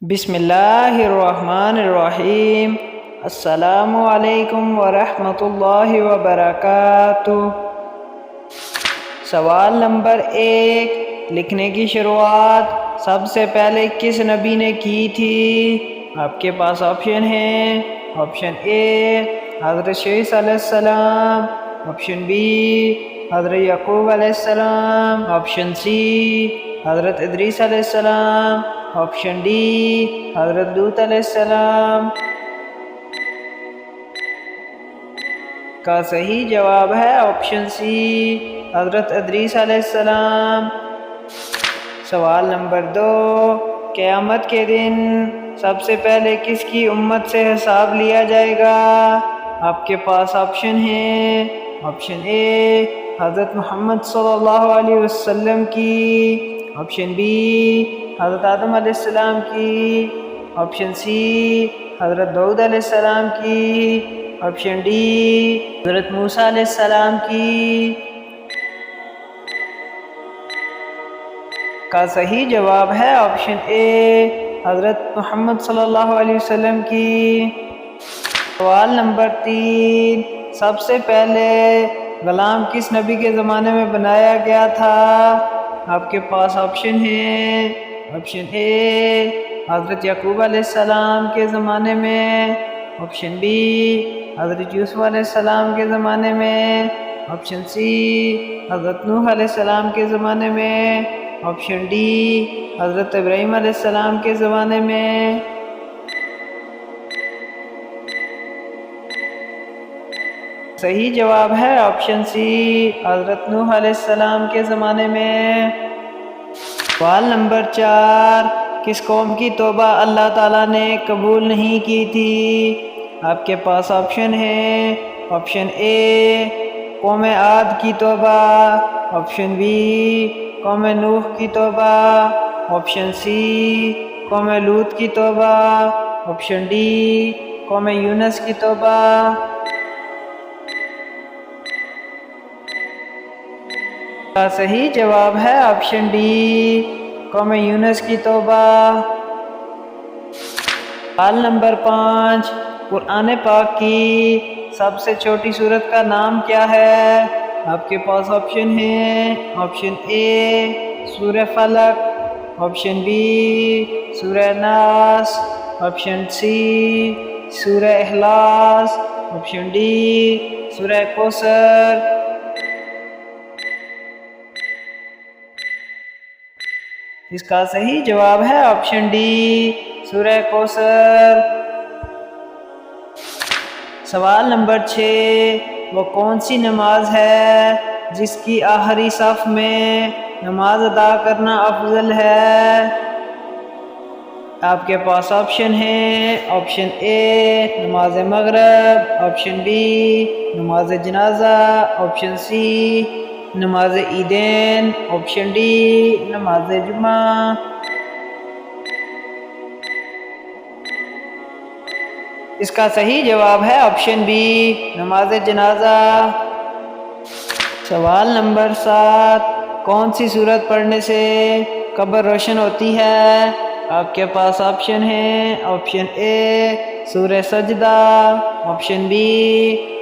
بسم اللہ الرحمن الرحیم۔ السلام علیکم ورحمۃ اللہ وبرکاتہ۔ سوال نمبر 1، لکھنے کی شروعات سب سے پہلے کس نبی نے کی تھی؟ آپ کے پاس آپشن ہیں۔ آپشن اے حضرت شیس علیہ السلام، آپشن بی حضرت یعقوب علیہ السلام، آپشن سی حضرت ادریس علیہ السلام، آپشن ڈی حضرت لوط علیہ السلام۔ کا صحیح جواب ہے آپشن سی حضرت ادریس علیہ السلام۔ سوال نمبر 2، قیامت کے دن سب سے پہلے کس کی امت سے حساب لیا جائے گا؟ آپ کے پاس آپشن ہیں۔ آپشن اے حضرت محمد صلی اللہ علیہ وسلم کی، آپشن بی حضرت آدم علیہ السلام کی، آپشن سی حضرت داؤد علیہ السلام کی، آپشن ڈی حضرت موسیٰ علیہ السلام کی۔ کا صحیح جواب ہے آپشن اے حضرت محمد صلی اللہ علیہ وسلم کی۔ سوال نمبر 3، سب سے پہلے غلام کس نبی کے زمانے میں بنایا گیا تھا؟ آپ کے پاس آپشن ہیں۔ آپشن اے حضرت یعقوب علیہ السلام کے زمانے میں، آپشن بی حضرت یوسف علیہ السلام کے زمانے میں، آپشن سی حضرت نوح علیہ السلام کے زمانے میں، آپشن ڈی حضرت ابراہیم علیہ السلام کے زمانے میں۔ صحیح جواب ہے آپشن سی حضرت نوح علیہ السلام کے زمانے میں۔ سوال نمبر 4، کس قوم کی توبہ اللہ تعالیٰ نے قبول نہیں کی تھی؟ آپ کے پاس آپشن ہیں۔ آپشن اے قوم عاد کی توبہ، آپشن بی قوم نوح کی توبہ، آپشن سی قوم لوط کی توبہ، آپشن ڈی قوم یونس کی توبہ۔ کا صحیح جواب ہے آپشن ڈی قوم یونس کی توبہ۔ سوال نمبر 5، قرآن پاک کی سب سے چھوٹی سورت کا نام کیا ہے؟ آپ کے پاس آپشن ہیں۔ آپشن اے سورہ فلق، آپشن بی سورہ ناس، آپشن سی سورہ اخلاص، آپشن ڈی سورہ کوثر۔ اس کا صحیح جواب ہے آپشن ڈی سورہ کوثر۔ سوال نمبر 6، وہ کون سی نماز ہے جس کی آخری صف میں نماز ادا کرنا افضل ہے؟ آپ کے پاس آپشن ہیں۔ آپشن اے نماز مغرب، آپشن بی نماز جنازہ، آپشن سی نماز عیدین، آپشن ڈی نماز جمعہ۔ اس کا صحیح جواب ہے آپشن بی نماز جنازہ۔ سوال نمبر 7، کون سی سورت پڑھنے سے قبر روشن ہوتی ہے؟ آپ کے پاس آپشن ہیں۔ آپشن اے سورہ سجدہ، آپشن بی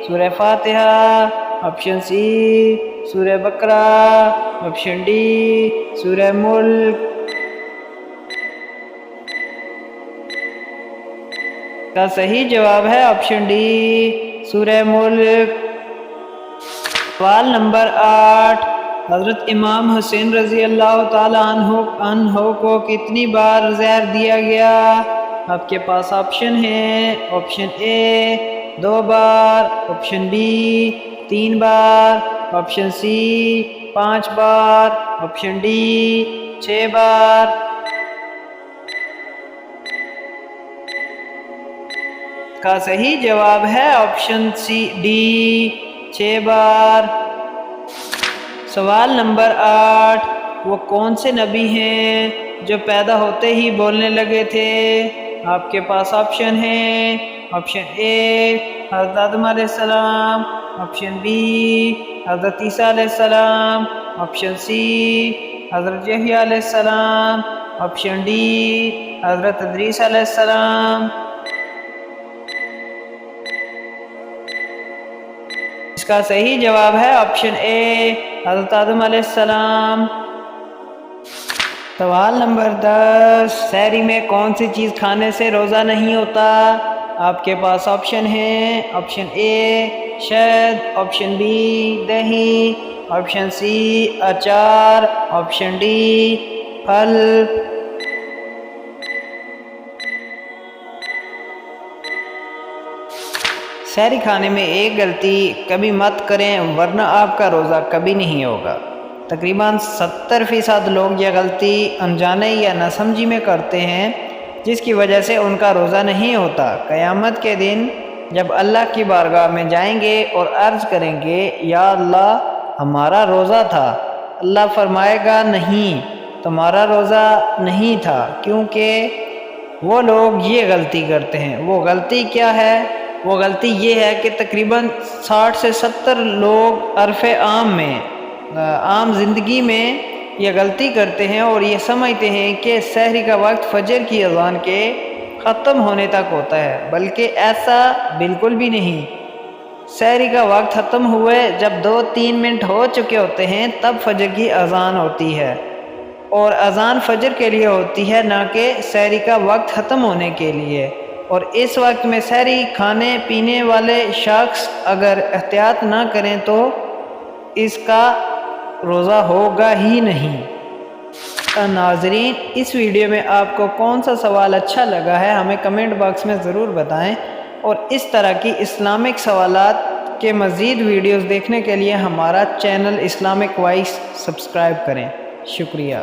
سورہ فاتحہ، آپشن سی سورہ بقرہ، آپشن ڈی سورہ ملک۔ کا صحیح جواب ہے آپشن ڈی سورہ ملک۔ سوال نمبر 8، حضرت امام حسین رضی اللہ تعالیٰ عنہ کو کتنی بار زہر دیا گیا؟ آپ کے پاس آپشن ہیں۔ آپشن اے 2 بار، آپشن بی 3 بار، آپشن سی 5 بار، آپشن ڈی 6 بار۔ کا صحیح جواب ہے آپشن سی ڈی 6 بار۔ سوال نمبر 8، وہ کون سے نبی ہیں جو پیدا ہوتے ہی بولنے لگے تھے؟ آپ کے پاس آپشن ہیں۔ آپشن اے حضرت آدم علیہ السلام، آپشن بی حضرت عیسیٰ علیہ السلام، آپشن سی حضرت یحییٰ علیہ السلام، آپشن ڈی حضرت ادریس علیہ السلام۔ اس کا صحیح جواب ہے آپشن اے، حضرت آدم علیہ السلام۔ سوال نمبر 10، سحری میں کون سی چیز کھانے سے روزہ نہیں ہوتا؟ آپ کے پاس آپشن ہیں، آپشن اے شہد، آپشن بی دہی، آپشن سی اچار، آپشن ڈی پھل۔ سحری کھانے میں ایک غلطی کبھی مت کریں ورنہ آپ کا روزہ کبھی نہیں ہوگا۔ تقریباً 70% لوگ یہ غلطی انجانے یا ناسمجھی میں کرتے ہیں، جس کی وجہ سے ان کا روزہ نہیں ہوتا۔ قیامت کے دن جب اللہ کی بارگاہ میں جائیں گے اور عرض کریں گے یا اللہ ہمارا روزہ تھا، اللہ فرمائے گا نہیں تمہارا روزہ نہیں تھا، کیونکہ وہ لوگ یہ غلطی کرتے ہیں۔ وہ غلطی کیا ہے؟ وہ غلطی یہ ہے کہ تقریباً 60 سے 70 لوگ عرف عام زندگی میں یہ غلطی کرتے ہیں اور یہ سمجھتے ہیں کہ سحری کا وقت فجر کی اذان کے ختم ہونے تک ہوتا ہے، بلکہ ایسا بالکل بھی نہیں۔ سحری کا وقت ختم ہوئے جب 2-3 منٹ ہو چکے ہوتے ہیں تب فجر کی اذان ہوتی ہے، اور اذان فجر کے لیے ہوتی ہے نہ کہ سحری کا وقت ختم ہونے کے لیے۔ اور اس وقت میں سحری کھانے پینے والے شخص اگر احتیاط نہ کریں تو اس کا روزہ ہوگا ہی نہیں۔ ناظرین، اس ویڈیو میں آپ کو کون سا سوال اچھا لگا ہے ہمیں کمنٹ باکس میں ضرور بتائیں، اور اس طرح کی اسلامک سوالات کے مزید ویڈیوز دیکھنے کے لیے ہمارا چینل اسلامک وائس سبسکرائب کریں۔ شکریہ۔